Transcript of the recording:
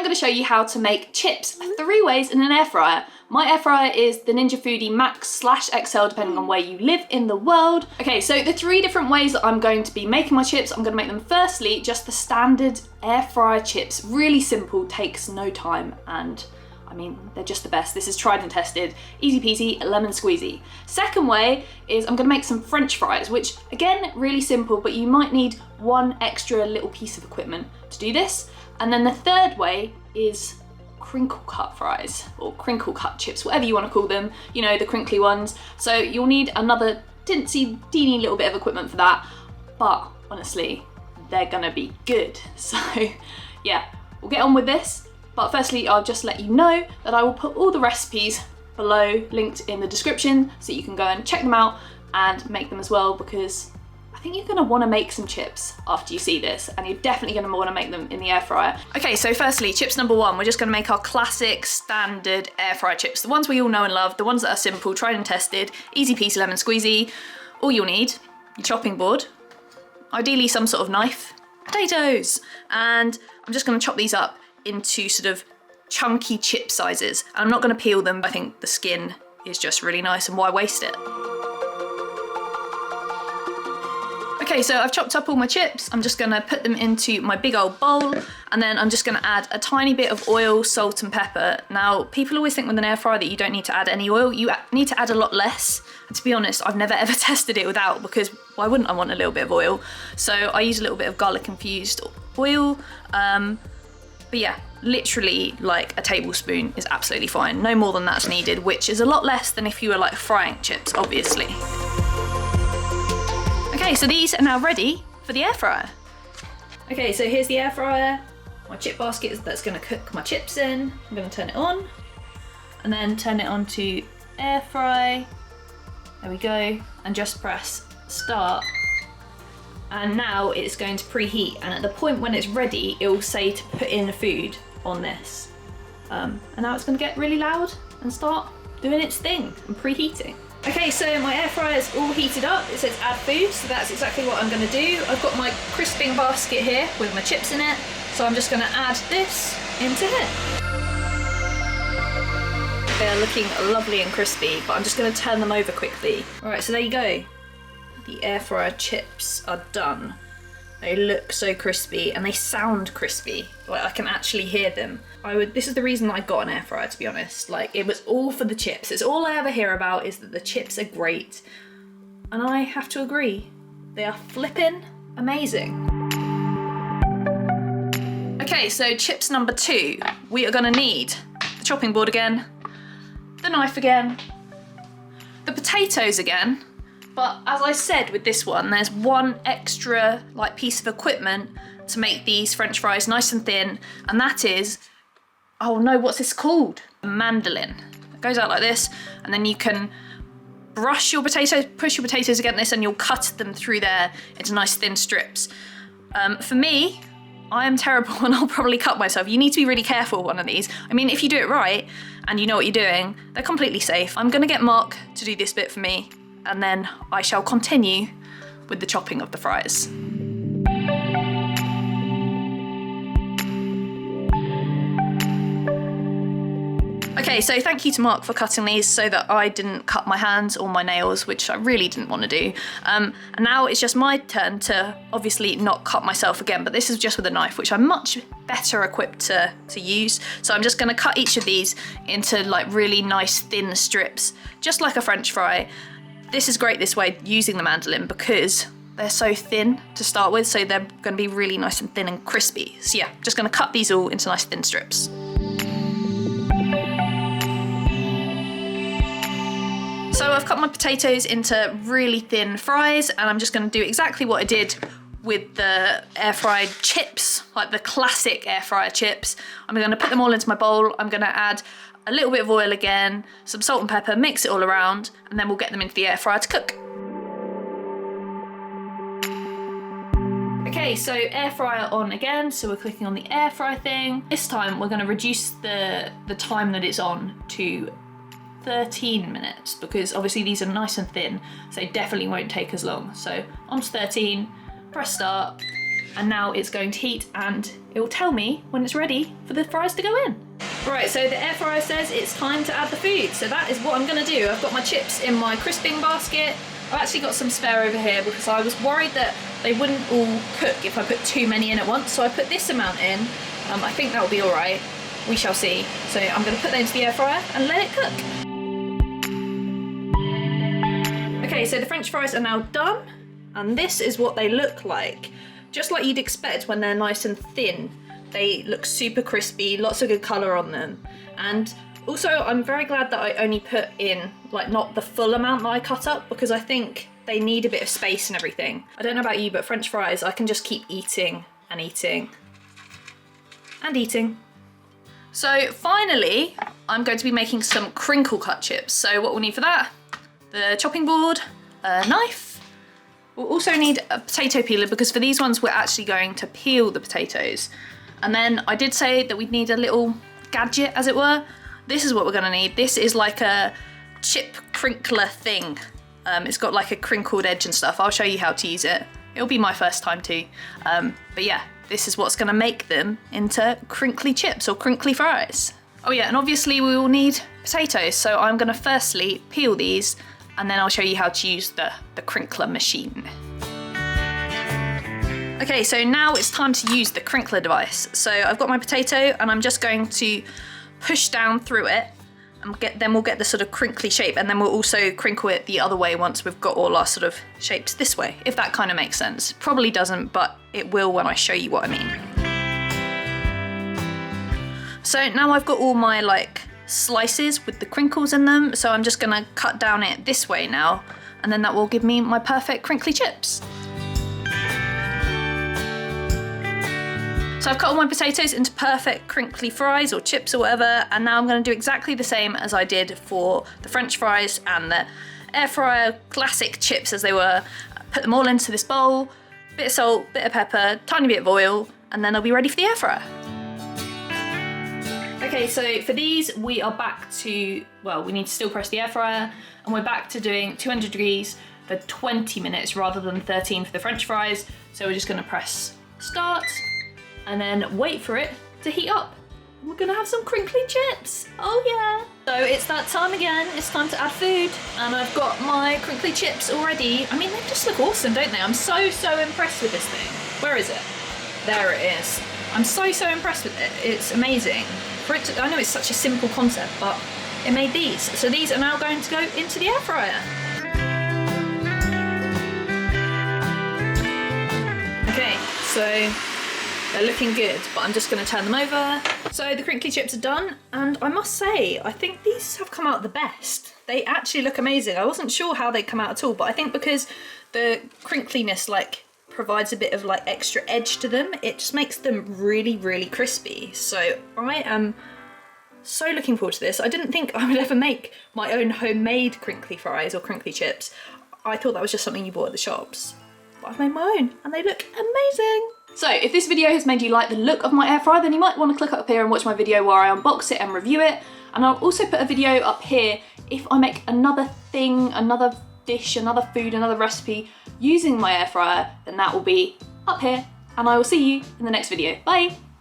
going to show you how to make chips 3 ways in an air fryer. My air fryer is the Ninja Foodi Max/Excell, depending on where you live in the world. Okay, so the 3 different ways that I'm going to be making my chips, I'm going to make them firstly just the standard air fryer chips. Really simple, takes no time, and I mean, they're just the best. This is tried and tested, easy peasy, lemon squeezy. Second way is I'm gonna make some French fries, which again, really simple, but you might need 1 extra little piece of equipment to do this. And then the third way is crinkle-cut fries, or crinkle-cut chips, whatever you wanna call them, you know, the crinkly ones. So you'll need another teeny little bit of equipment for that, but honestly, they're gonna be good. So yeah, we'll get on with this. But firstly, I'll just let you know that I will put all the recipes below, linked in the description, so you can go and check them out and make them as well, because I think you're gonna wanna make some chips after you see this, and you're definitely gonna wanna make them in the air fryer. Okay, so firstly, chips number 1, we're just gonna make our classic standard air fryer chips. The ones we all know and love, the ones that are simple, tried and tested, easy peasy, lemon squeezy. All you'll need, your chopping board, ideally some sort of knife, potatoes, and I'm just gonna chop these up into sort of chunky chip sizes. And I'm not gonna peel them. I think the skin is just really nice, and why waste it? Okay, so I've chopped up all my chips. I'm just gonna put them into my big old bowl, and then I'm just gonna add a tiny bit of oil, salt and pepper. Now, people always think with an air fryer that you don't need to add any oil. You need to add a lot less. And to be honest, I've never ever tested it without, because why wouldn't I want a little bit of oil? So I use a little bit of garlic infused oil. But yeah, literally like a tablespoon is absolutely fine. No more than that's needed, which is a lot less than if you were like frying chips, obviously. Okay, so these are now ready for the air fryer. Okay, so here's the air fryer. My chip basket that's gonna cook my chips in. I'm gonna turn it on and then turn it on to air fry. There we go, and just press start. And now it's going to preheat, and at the point when it's ready, it will say to put in the food on this. And now it's going to get really loud and start doing its thing and preheating. Okay, so my air fryer is all heated up. It says add food, so that's exactly what I'm going to do. I've got my crisping basket here with my chips in it, so I'm just going to add this into here. They're looking lovely and crispy, but I'm just going to turn them over quickly. All right, so there you go. The air fryer chips are done. They look so crispy and they sound crispy. Like I can actually hear them. This is the reason I got an air fryer, to be honest. Like, it was all for the chips. It's all I ever hear about is that the chips are great. And I have to agree, they are flipping amazing. Okay, so chips number 2. We are gonna need the chopping board again, the knife again, the potatoes again. But as I said with this one, there's 1 extra like piece of equipment to make these French fries nice and thin, and that is, oh no, what's this called? A mandolin. It goes out like this, and then you can brush your potatoes, push your potatoes against this, and you'll cut them through there into nice thin strips. For me, I am terrible and I'll probably cut myself. You need to be really careful with one of these. I mean, if you do it right and you know what you're doing, they're completely safe. I'm gonna get Mark to do this bit for me, and then I shall continue with the chopping of the fries. Okay, so thank you to Mark for cutting these so that I didn't cut my hands or my nails, which I really didn't want to do. And now it's just my turn to obviously not cut myself again, but this is just with a knife, which I'm much better equipped to use. So I'm just gonna cut each of these into like really nice thin strips, just like a French fry. This is great this way, using the mandolin, because they're so thin to start with, so they're gonna be really nice and thin and crispy. So yeah, just gonna cut these all into nice thin strips. So I've cut my potatoes into really thin fries, and I'm just gonna do exactly what I did with the air fried chips, like the classic air fryer chips. I'm gonna put them all into my bowl. I'm gonna add a little bit of oil again, some salt and pepper, mix it all around, and then we'll get them into the air fryer to cook. Okay, so air fryer on again, so we're clicking on the air fry thing. This time we're gonna reduce the time that it's on to 13 minutes, because obviously these are nice and thin, so they definitely won't take as long. So on to 13, press start, and now it's going to heat and it will tell me when it's ready for the fries to go in. Right, so the air fryer says it's time to add the food, so that is what I'm gonna do. I've got my chips in my crisping basket. I've actually got some spare over here because I was worried that they wouldn't all cook if I put too many in at once, so I put this amount in. I think that will be all right. We shall see. So I'm gonna put that into the air fryer and let it cook. Okay, so the French fries are now done, and this is what they look like. Just like you'd expect when they're nice and thin. They look super crispy, lots of good colour on them. And also I'm very glad that I only put in like not the full amount that I cut up, because I think they need a bit of space and everything. I don't know about you, but French fries, I can just keep eating and eating and eating. So finally, I'm going to be making some Crinkle-cut chips. So what we'll need for that, the chopping board, a knife. We'll also need a potato peeler, because for these ones we're actually going to peel the potatoes. And then I did say that we'd need a little gadget, as it were. This is what we're gonna need. This is like a chip crinkler thing. It's got like a crinkled edge and stuff. I'll show you how to use it. It'll be my first time too. But yeah, this is what's gonna make them into crinkly chips or crinkly fries. Oh yeah, and obviously we will need potatoes. So I'm gonna firstly peel these, and then I'll show you how to use the crinkler machine. Okay, so now it's time to use the crinkler device. So I've got my potato and I'm just going to push down through it, and then we'll get the sort of crinkly shape, and then we'll also crinkle it the other way once we've got all our sort of shapes this way, if that kind of makes sense. Probably doesn't, but it will when I show you what I mean. So now I've got all my like slices with the crinkles in them, so I'm just gonna cut down it this way now, and then that will give me my perfect crinkly chips. So I've cut all my potatoes into perfect crinkly fries or chips or whatever, and now I'm going to do exactly the same as I did for the French fries and the air fryer classic chips as they were. Put them all into this bowl, bit of salt, bit of pepper, tiny bit of oil, and then they'll be ready for the air fryer. Okay, so for these we are back to, well, we need to still press the air fryer, and we're back to doing 200 degrees for 20 minutes rather than 13 for the French fries. So we're just going to press start and then wait for it to heat up. We're gonna have some crinkly chips. Oh yeah. So it's that time again. It's time to add food. And I've got my crinkly chips already. I mean, they just look awesome, don't they? I'm so impressed with this thing. Where is it? There it is. I'm so impressed with it. It's amazing. I know it's such a simple concept, but it made these. So these are now going to go into the air fryer. Okay, so they're looking good, but I'm just going to turn them over. So the crinkly chips are done, and I must say, I think these have come out the best. They actually look amazing. I wasn't sure how they'd come out at all, but I think because the crinkliness like provides a bit of like extra edge to them, it just makes them really crispy. So I am so looking forward to this. I didn't think I would ever make my own homemade crinkly fries or crinkly chips. I thought that was just something you bought at the shops. But I've made my own, and they look amazing. So if this video has made you like the look of my air fryer, then you might want to click up here and watch my video where I unbox it and review it. And I'll also put a video up here if I make another thing, another dish, another food, another recipe using my air fryer, then that will be up here. And I will see you in the next video. Bye.